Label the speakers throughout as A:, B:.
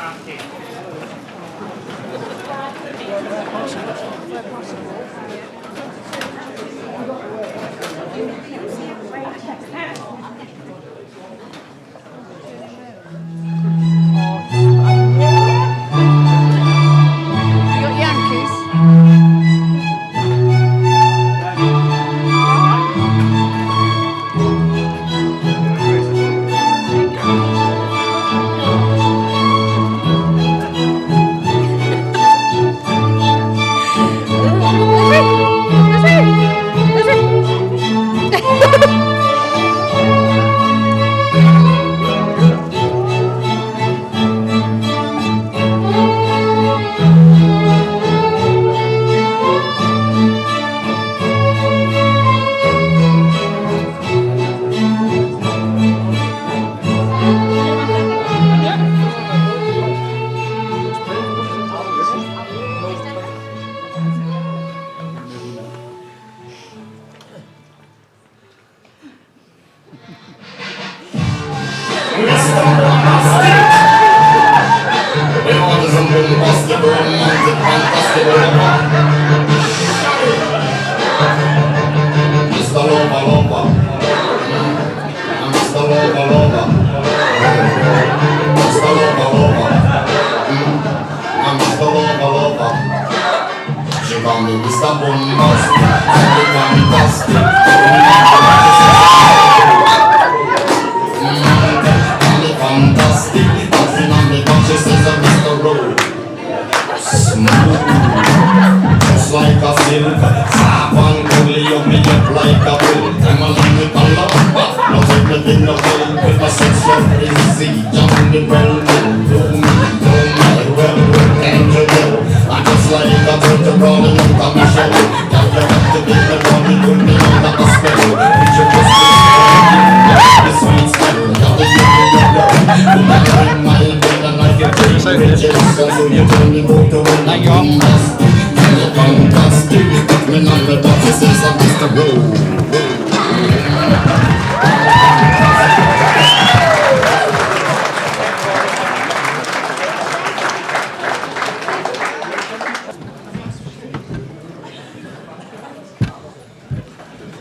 A: fantastic.
B: You got Yankees?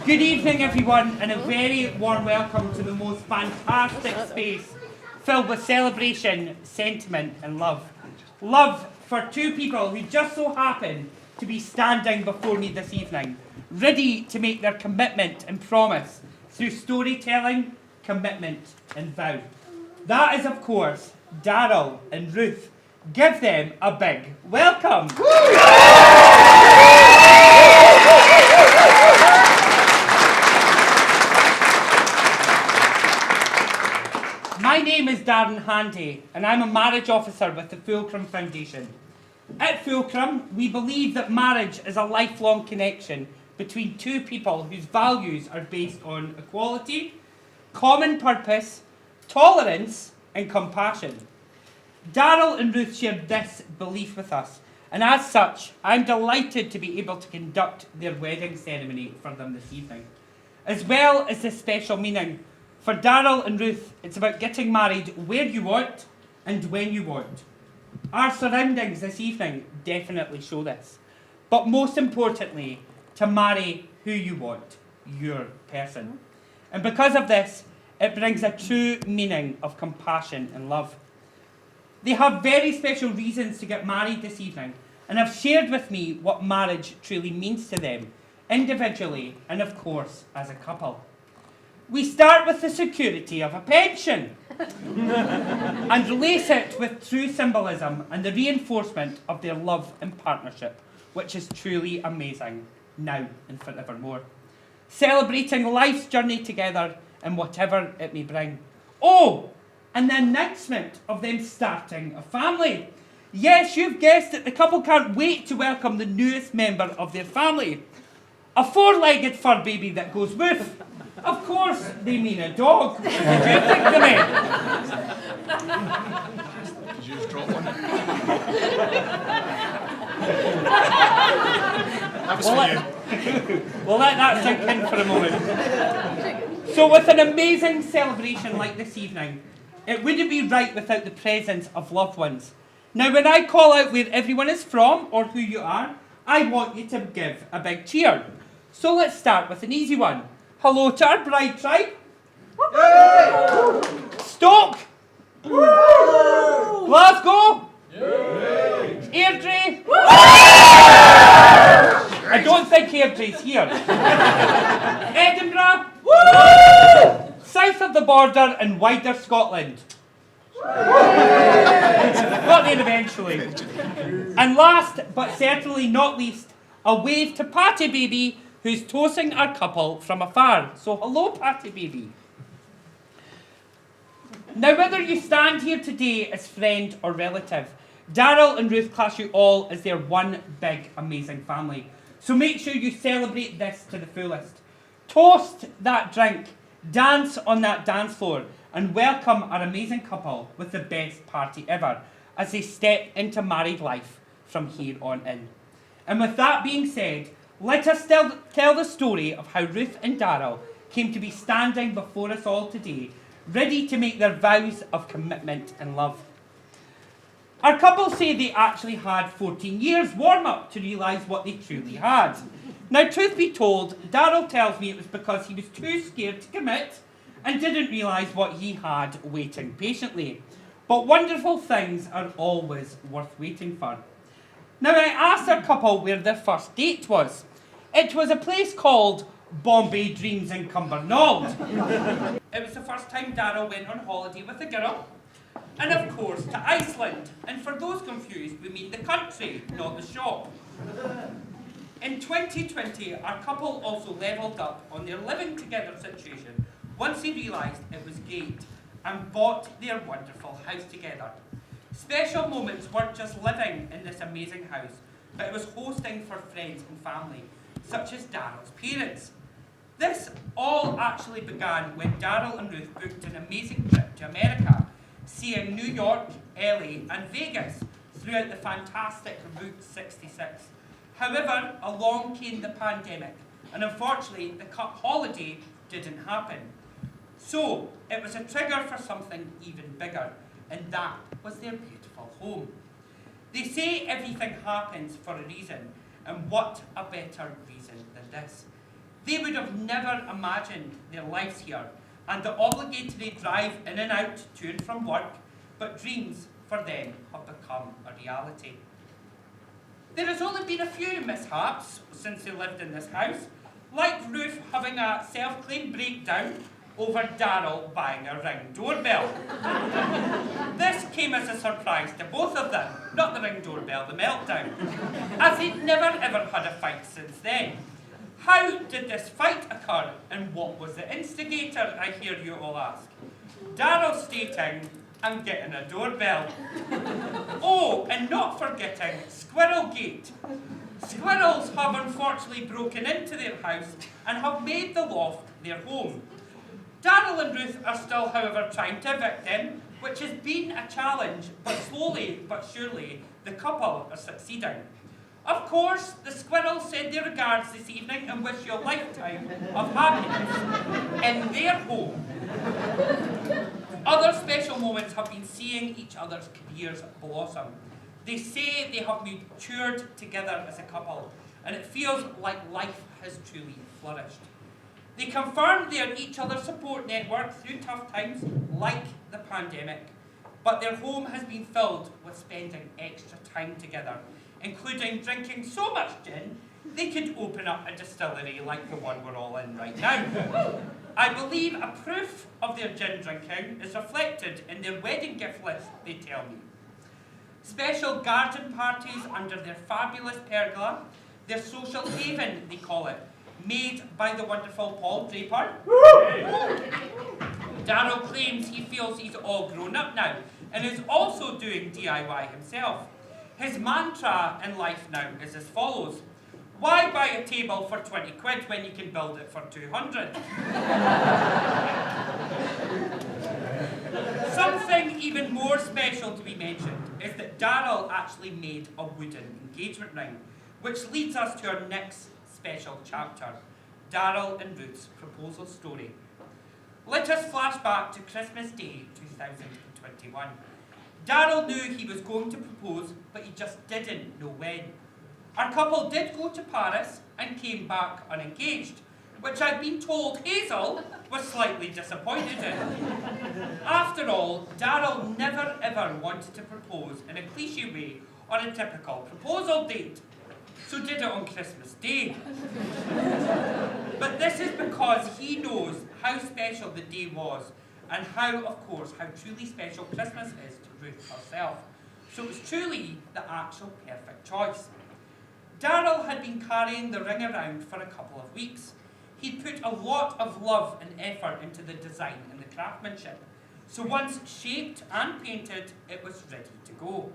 A: Good evening, everyone, and a very warm welcome to the most fantastic space filled with celebration, sentiment, and love. Love for two people who just so happen to be standing before me this evening, ready to make their commitment and promise through storytelling, commitment, and vow. That is, of course, Darrell and Ruth. Give them a big welcome. My name is Darrell Handy, and I'm a marriage officer with the Fulcrum Foundation. At Fulcrum, we believe that marriage is a lifelong connection between two people whose values are based on equality, common purpose, tolerance, and compassion. Darrell and Ruth shared this belief with us, and as such, I'm delighted to be able to conduct their wedding ceremony for them this evening. As well as this special meaning, for Darrell and Ruth, it's about getting married where you want and when you want. Our surroundings this evening definitely show this. But most importantly, to marry who you want, your person. And because of this, it brings a true meaning of compassion and love. They have very special reasons to get married this evening and have shared with me what marriage truly means to them, individually and of course as a couple. We start with the security of a pension and lace it with true symbolism and the reinforcement of their love and partnership, which is truly amazing, now and forevermore. Celebrating life's journey together and whatever it may bring. Oh, and the announcement of them starting a family. Yes, you've guessed it, the couple can't wait to welcome the newest member of their family. A four-legged fur baby that goes woof. Of course, they mean a dog. What did you think they meant?
C: Did you just drop one? That was for you.
A: We'll let that sink in for a moment. So with an amazing celebration like this evening, It wouldn't be right without the presence of loved ones. Now, when I call out where everyone is from or who you are, I want you to give a big cheer. So let's start with an easy one. Hello to our bride tribe. Stoke. Glasgow. Airdrie. I don't think Airdrie's here. Edinburgh. South of the border and wider Scotland. Got there eventually. And last, but certainly not least, a wave to Patty Baby, who's toasting our couple from afar. So hello, Patty Baby. Now, whether you stand here today as friend or relative, Darrell and Ruth class you all as their one big, amazing family. So make sure you celebrate this to the fullest. Toast that drink, dance on that dance floor, and welcome our amazing couple with the best party ever as they step into married life from here on in. And with that being said, let us tell the story of how Ruth and Darrell came to be standing before us all today, ready to make their vows of commitment and love. Our couple say they actually had 14 years warm-up to realise what they truly had. Now, truth be told, Darrell tells me it was because he was too scared to commit and didn't realise what he had waiting patiently. But wonderful things are always worth waiting for. Now, I asked our couple where their first date was. It was a place called Bombay Dreams in Cumbernauld. It was the first time Darrell went on holiday with a girl. And of course, to Iceland. And for those confused, we mean the country, not the shop. In 2020, our couple also levelled up on their living together situation once they realised it was great and bought their wonderful house together. Special moments weren't just living in this amazing house, but it was hosting for friends and family, such as Darrell's parents. This all actually began when Darrell and Ruth booked an amazing trip to America, seeing New York, LA and Vegas throughout the fantastic Route 66. However, along came the pandemic, and unfortunately the holiday didn't happen. So, it was a trigger for something even bigger, and that was their beautiful home. They say everything happens for a reason, and what a better reason than this. They would have never imagined their lives here, and the obligatory drive in and out to and from work, but dreams for them have become a reality. There has only been a few mishaps since they lived in this house, like Ruth having a self-claimed breakdown over Darrell buying a Ring doorbell. This came as a surprise to both of them, not the Ring doorbell, the meltdown, as they'd never ever had a fight since then. How did this fight occur, and what was the instigator, I hear you all ask? Darrell stating, "I'm getting a doorbell." Oh, and not forgetting Squirrel Gate. Squirrels have unfortunately broken into their house and have made the loft their home. Darrell and Ruth are still, however, trying to evict them, which has been a challenge, but slowly but surely the couple are succeeding. Of course, the squirrels send their regards this evening and wish you a lifetime of happiness in their home. Other special moments have been seeing each other's careers blossom. They say they have matured together as a couple, and it feels like life has truly flourished. They confirm they are each other's support network through tough times, like the pandemic, but their home has been filled with spending extra time together, including drinking so much gin, they could open up a distillery like the one we're all in right now. I believe a proof of their gin drinking is reflected in their wedding gift list, they tell me. Special garden parties under their fabulous pergola, their social haven, they call it, made by the wonderful Paul Draper. Darrell claims he feels he's all grown up now and is also doing DIY himself. His mantra in life now is as follows: why buy a table for 20 quid when you can build it for 200? Something even more special to be mentioned is that Darrell actually made a wooden engagement ring, which leads us to our next special chapter, Darrell and Ruth's proposal story. Let us flash back to Christmas Day 2021. Darrell knew he was going to propose, but he just didn't know when. Our couple did go to Paris and came back unengaged, which I've been told Hazel was slightly disappointed in. After all, Darrell never ever wanted to propose in a cliché way on a typical proposal date, so did it on Christmas Day. But this is because he knows how special the day was and how, of course, how truly special Christmas is to Ruth herself. So it was truly the actual perfect choice. Darrell had been carrying the ring around for a couple of weeks. He'd put a lot of love and effort into the design and the craftsmanship. So once shaped and painted, it was ready to go.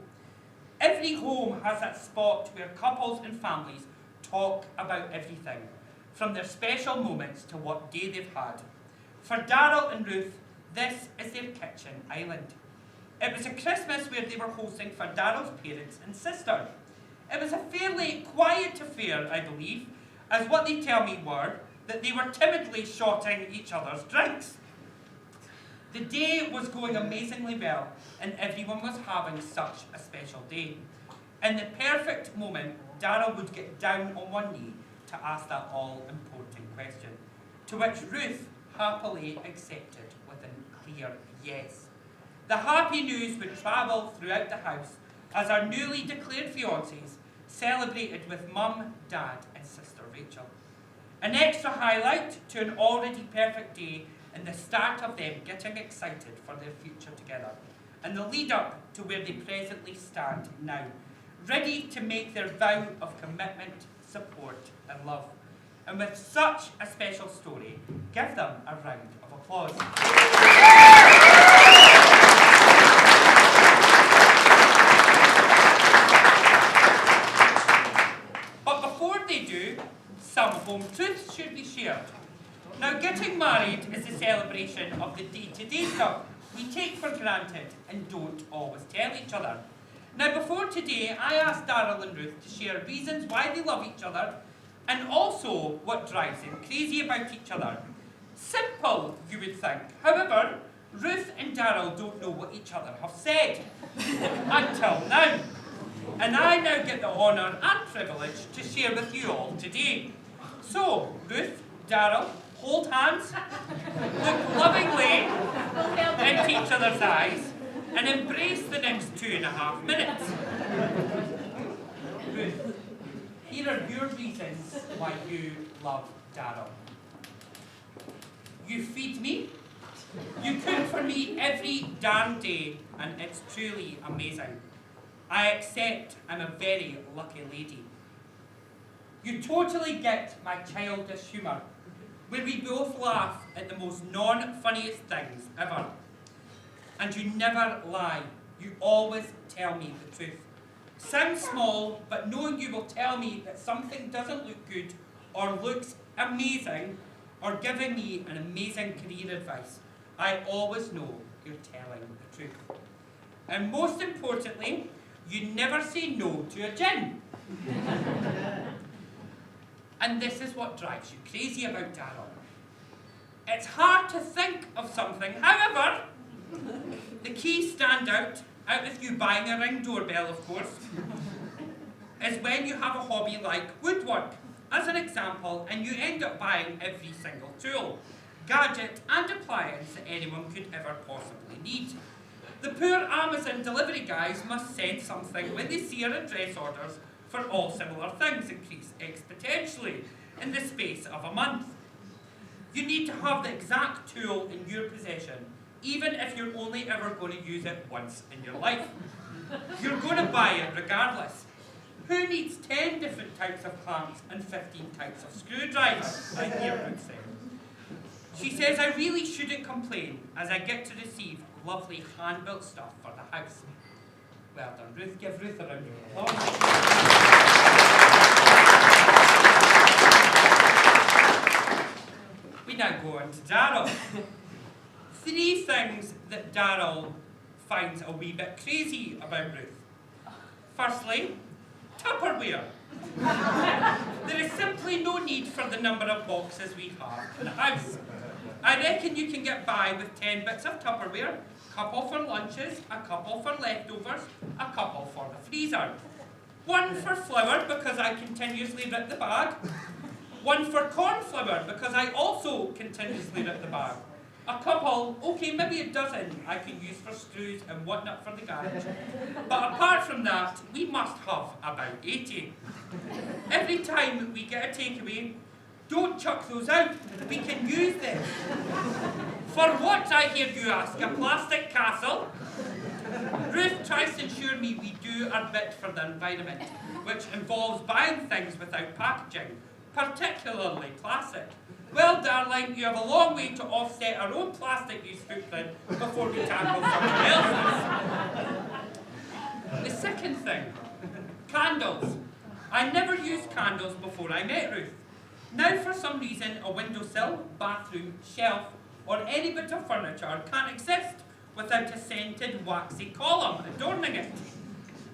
A: Every home has that spot where couples and families talk about everything, from their special moments to what day they've had. For Darrell and Ruth, this is their kitchen island. It was a Christmas where they were hosting for Darrell's parents and sister. It was a fairly quiet affair, I believe, as what they tell me were that they were timidly shotting each other's drinks. The day was going amazingly well, and everyone was having such a special day. In the perfect moment, Darrell would get down on one knee to ask that all-important question, to which Ruth happily accepted with a clear yes. The happy news would travel throughout the house as our newly declared fiancés celebrated with Mum, Dad, and Sister Rachel. An extra highlight to an already perfect day and the start of them getting excited for their future together, and the lead up to where they presently stand now, ready to make their vow of commitment, support, and love. And with such a special story, give them a round of applause. But before they do, some home truths should be shared. Now, getting married is a celebration of the day-to-day stuff we take for granted and don't always tell each other. Now, before today, I asked Darrell and Ruth to share reasons why they love each other and also what drives them crazy about each other. Simple, you would think. However, Ruth and Darrell don't know what each other have said until now. And I now get the honour and privilege to share with you all today. So, Ruth, Darrell, hold hands, look lovingly into each other's eyes, and embrace the next 2.5 minutes. Ruth, here are your reasons why you love Darrell. You feed me, you cook for me every damn day, and it's truly amazing. I accept I'm a very lucky lady. You totally get my childish humour, where we both laugh at the most non-funniest things ever. And you never lie. You always tell me the truth. Sounds small, but knowing you will tell me that something doesn't look good or looks amazing or giving me an amazing career advice, I always know you're telling the truth. And most importantly, you never say no to a gin. And this is what drives you crazy about Darrell. It's hard to think of something, however, the key standout, out of you buying a Ring doorbell, of course, is when you have a hobby like woodwork, as an example, and you end up buying every single tool, gadget and appliance that anyone could ever possibly need. The poor Amazon delivery guys must send something when they see your address orders for all similar things increase exponentially in the space of a month. You need to have the exact tool in your possession, even if you're only ever going to use it once in your life. You're going to buy it regardless. Who needs 10 different types of clamps and 15 types of screwdrivers, I hear Ruth say. She says I really shouldn't complain, as I get to receive lovely hand-built stuff for the house. Well done, Ruth. Give Ruth a round of applause. We now go on to Darrell. 3 things that Darrell finds a wee bit crazy about Ruth. Firstly, Tupperware. There is simply no need for the number of boxes we have in the house. I reckon you can get by with 10 bits of Tupperware, a couple for lunches, a couple for leftovers, a couple for the freezer. One for flour because I continuously rip the bag. One for corn flour because I also continuously rip the bag. A couple, okay, maybe a dozen I can use for screws and whatnot for the garage. But apart from that, we must have about 80. Every time we get a takeaway, don't chuck those out, we can use them. For what, I hear you ask, a plastic castle? Ruth tries to ensure me we do our bit for the environment, which involves buying things without packaging, particularly plastic. Well, darling, you have a long way to offset our own plastic use footprint before we tackle someone else's. The second thing, candles. I never used candles before I met Ruth. Now, for some reason, a windowsill, bathroom, shelf, or any bit of furniture can't exist without a scented waxy column adorning it.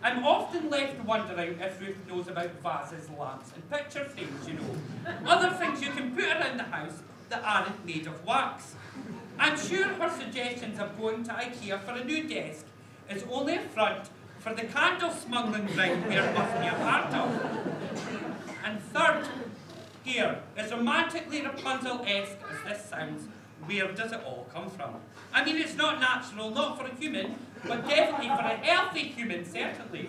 A: I'm often left wondering if Ruth knows about vases, lamps and picture frames, you know. Other things you can put around the house that aren't made of wax. I'm sure her suggestions of going to IKEA for a new desk is only a front for the candle smuggling ring we must be a part of. And third, here, as romantically Rapunzel-esque as this sounds, where does it all come from? I mean, it's not natural, not for a human, but definitely for a healthy human, certainly.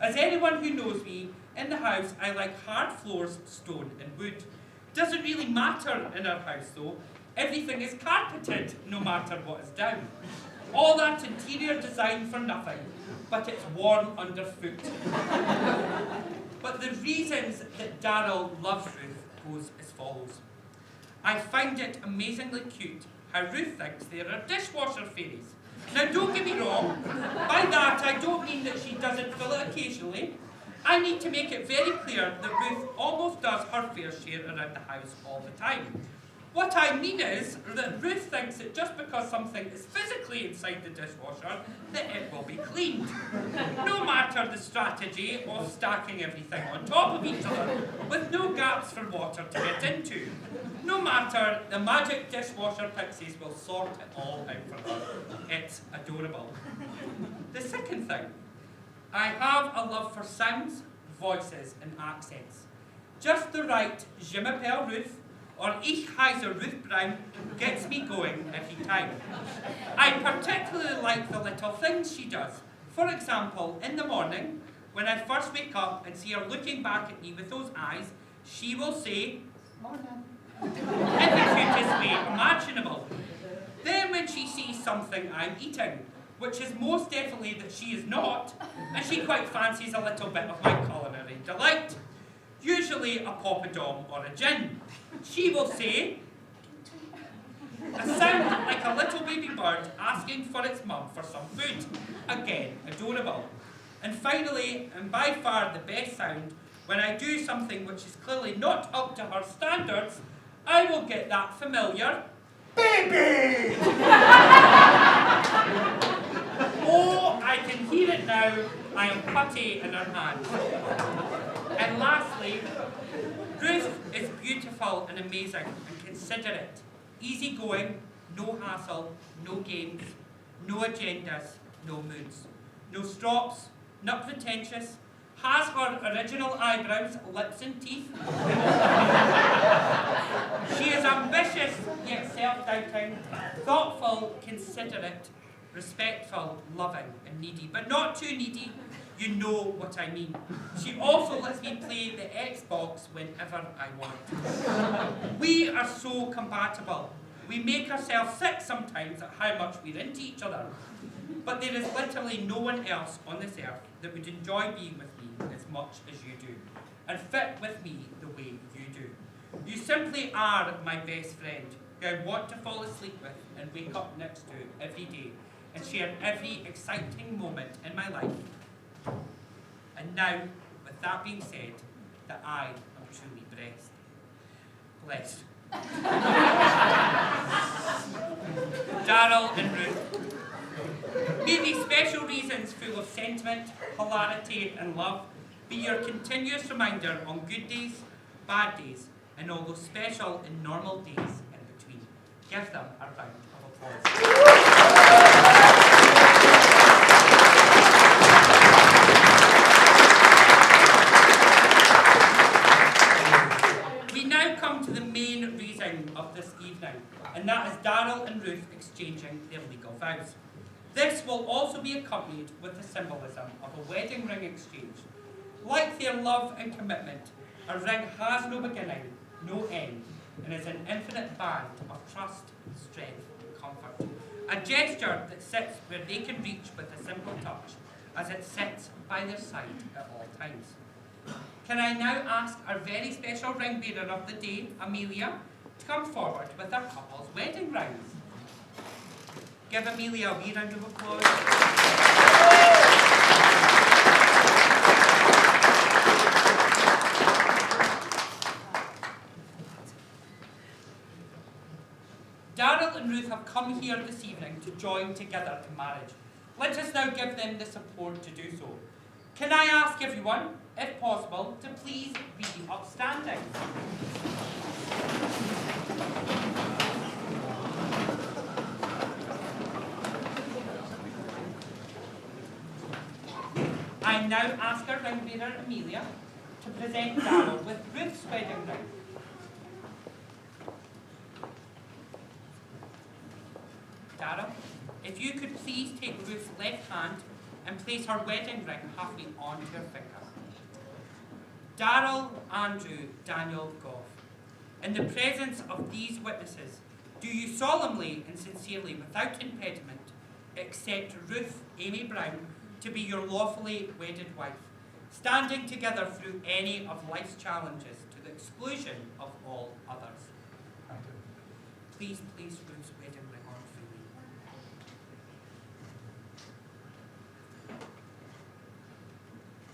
A: As anyone who knows me, in the house, I like hard floors, stone and wood. Doesn't really matter in our house, though. Everything is carpeted, no matter what is down. All that interior design for nothing, but it's warm underfoot. But the reasons that Darrell loves Ruth goes as follows. I find it amazingly cute how Ruth thinks there are dishwasher fairies. Now, don't get me wrong, by that I don't mean that she doesn't fill it occasionally. I need to make it very clear that Ruth almost does her fair share around the house all the time. What I mean is that Ruth thinks that just because something is physically inside the dishwasher, that it will be cleaned. No matter the strategy of stacking everything on top of each other, with no gaps for water to get into. No matter, the magic dishwasher pixies will sort it all out for her. It's adorable. The second thing, I have a love for sounds, voices and accents. Just the right Je m'appelle Ruth or Ich heiße Ruth Brown gets me going every time. I particularly like the little things she does. For example, in the morning, when I first wake up and see her looking back at me with those eyes, she will say, "Morning," in the cutest way imaginable. Then when she sees something I'm eating, which is most definitely that she is not, and she quite fancies a little bit of my culinary delight, usually a poppadom or a gin, she will say, a sound like a little baby bird asking for its mum for some food. Again, adorable. And finally, and by far the best sound, when I do something which is clearly not up to her standards, I will get that familiar baby! Oh, I can hear it now. I am putty in her hand. And lastly, Ruth is beautiful and amazing and considerate. Easygoing, no hassle, no games, no agendas, no moods. No strops, not pretentious, has her original eyebrows, lips and teeth. She is ambitious yet self-doubting, thoughtful, considerate, respectful, loving and needy, but not too needy. You know what I mean. She also lets me play the Xbox whenever I want. We are so compatible. We make ourselves sick sometimes at how much we're into each other. But there is literally no one else on this earth that would enjoy being with me as much as you do, and fit with me the way you do. You simply are my best friend, who I want to fall asleep with and wake up next to every day, and share every exciting moment in my life. And now, with that being said, that I am truly blessed. Darrell and Ruth, may these special reasons full of sentiment, hilarity and love be your continuous reminder on good days, bad days, and all those special and normal days in between. Give them a round of applause. We now come to the main reason of this evening, and that is Darrell and Ruth exchanging their legal vows. This will also be accompanied with the symbolism of a wedding ring exchange. Like their love and commitment, a ring has no beginning, no end, and is an infinite band of trust, strength, and comfort. A gesture that sits where they can reach with a simple touch, as it sits by their side at all times. Can I now ask our very special ring bearer of the day, Amelia, to come forward with our couple's wedding rings? Give Amelia a wee round of applause. Darrell and Ruth have come here this evening to join together in marriage. Let us now give them the support to do so. Can I ask everyone, if possible, to please be upstanding? I now ask our ring bearer, Amelia, to present Darrell with Ruth's wedding ring. Darrell, if you could please take Ruth's left hand and place her wedding ring halfway onto her finger. Darrell Andrew Daniel Goff, in the presence of these witnesses, do you solemnly and sincerely, without impediment, accept Ruth Amy Brown to be your lawfully wedded wife, standing together through any of life's challenges to the exclusion of all others? Please place Ruth's wedding ring on freely.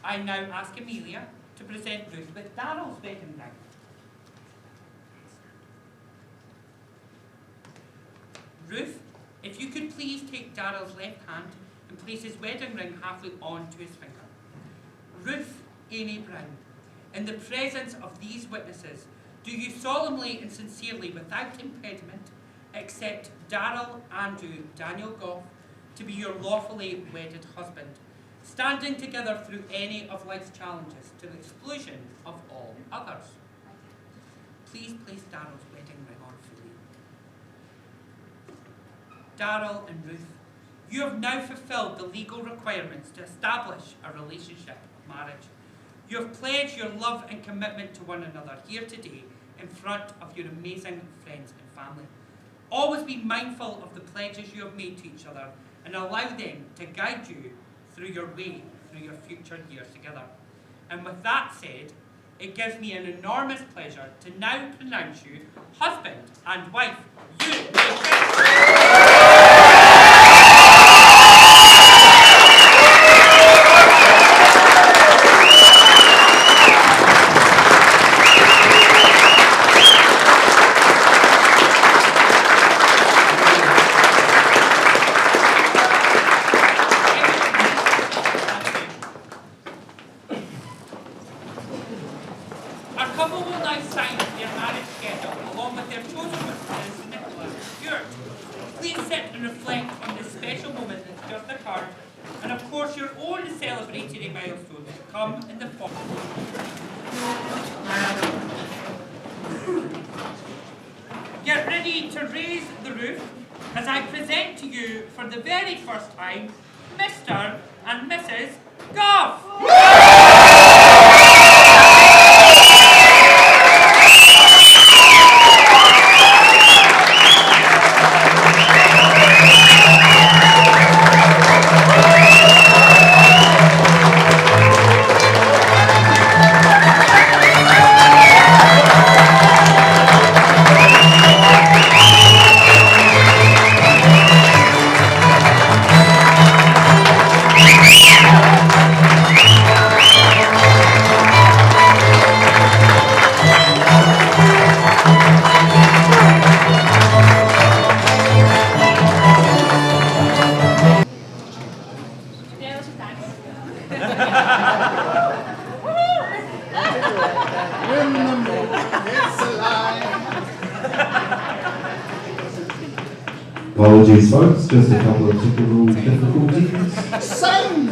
A: I now ask Amelia to present Ruth with Darrell's wedding ring. Ruth, if you could please take Darrell's left hand and place his wedding ring halfway onto his finger. Ruth Amy Brown, in the presence of these witnesses, do you solemnly and sincerely, without impediment, accept Darrell Andrew Daniel Goff to be your lawfully wedded husband, standing together through any of life's challenges to the exclusion of all others? Please place Darrell's wedding ring on freely. Darrell and Ruth, you have now fulfilled the legal requirements to establish a relationship of marriage. You have pledged your love and commitment to one another here today in front of your amazing friends and family. Always be mindful of the pledges you have made to each other and allow them to guide you through your way, through your future years together. And with that said, it gives me an enormous pleasure to now pronounce you husband and wife. Our couple will now sign their marriage schedule along with their chosen witnesses, Nicola and Stuart. Please sit and reflect on this special moment that's just occurred, and of course your own celebratory milestones to come in the form. Get ready to raise the roof as I present to you for the very first time, Mr. and Mrs. Goff!
C: In the morning, it's alive.
D: Apologies, folks, just a couple of technical difficulties.
C: Sing!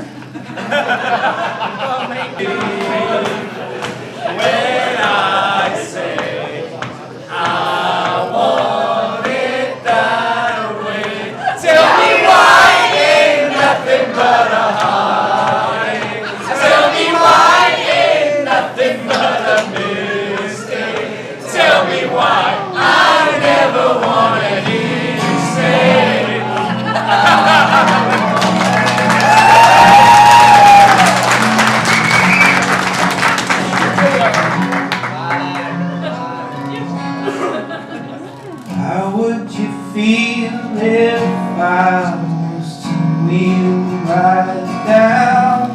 E: How would you feel if I was to kneel right down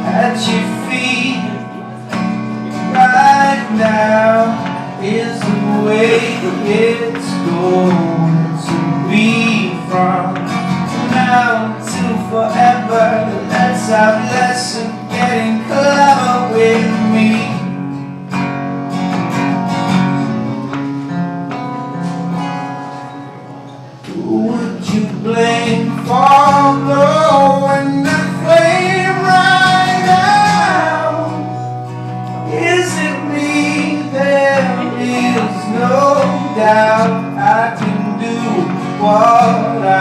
E: at your feet right now? Is the way it's going to be from now till forever. Let's have less of getting clever with me. Would you blame for blowing the flame right out? Is it me? There is no doubt I can do what I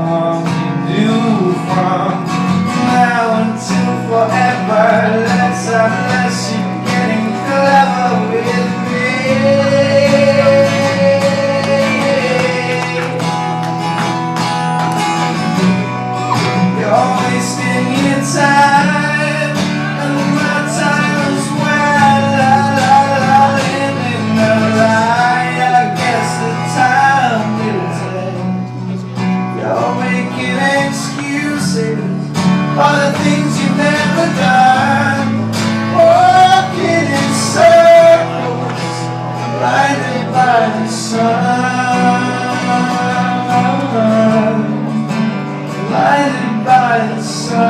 E: want to do from now until forever. Let's have less of getting clever with me. You're wasting your time, and my time is well living a lie. I guess the time will take. You're making excuses for the things you've never done, walking in circles, blinded by the sun. Blinded by the sun.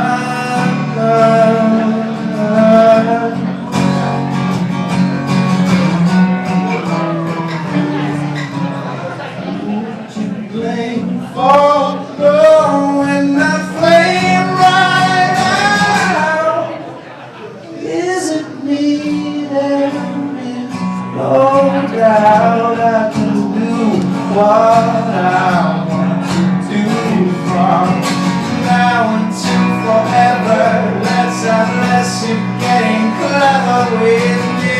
E: Would you blame for blowing that flame right out? Is it me? There is no doubt I can do what I want to do from now until forever. Let's have less of getting clever with me.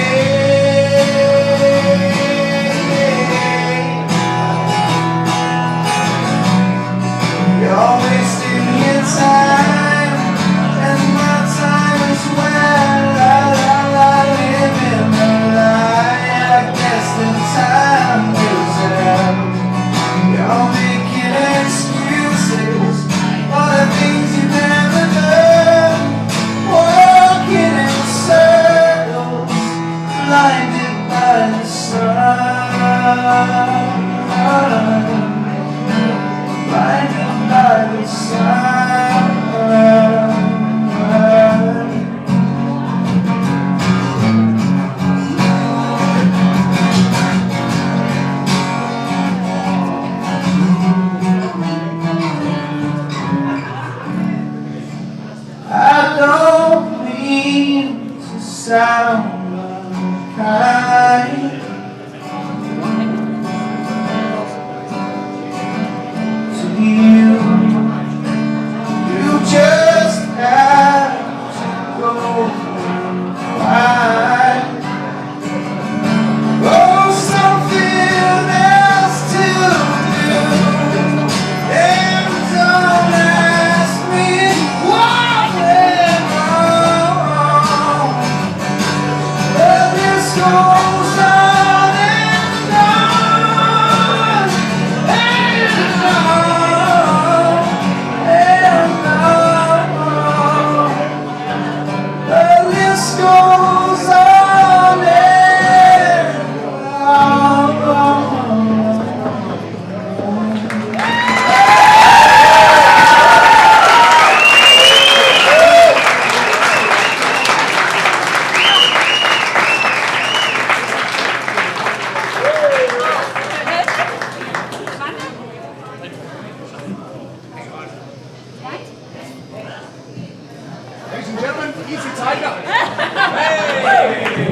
E: You're wasting your time, and my time as well. I live in a lie. I guess the time will tell. You're making excuses for the things you've never done, walking in circles, blinded by the sun, blinded by the sun. I don't mean to sound unkind to you. You just have to go find something else to do, and don't ask me what went wrong. But this goes on.
C: Ladies and gentlemen, Easy Tiger. Hey!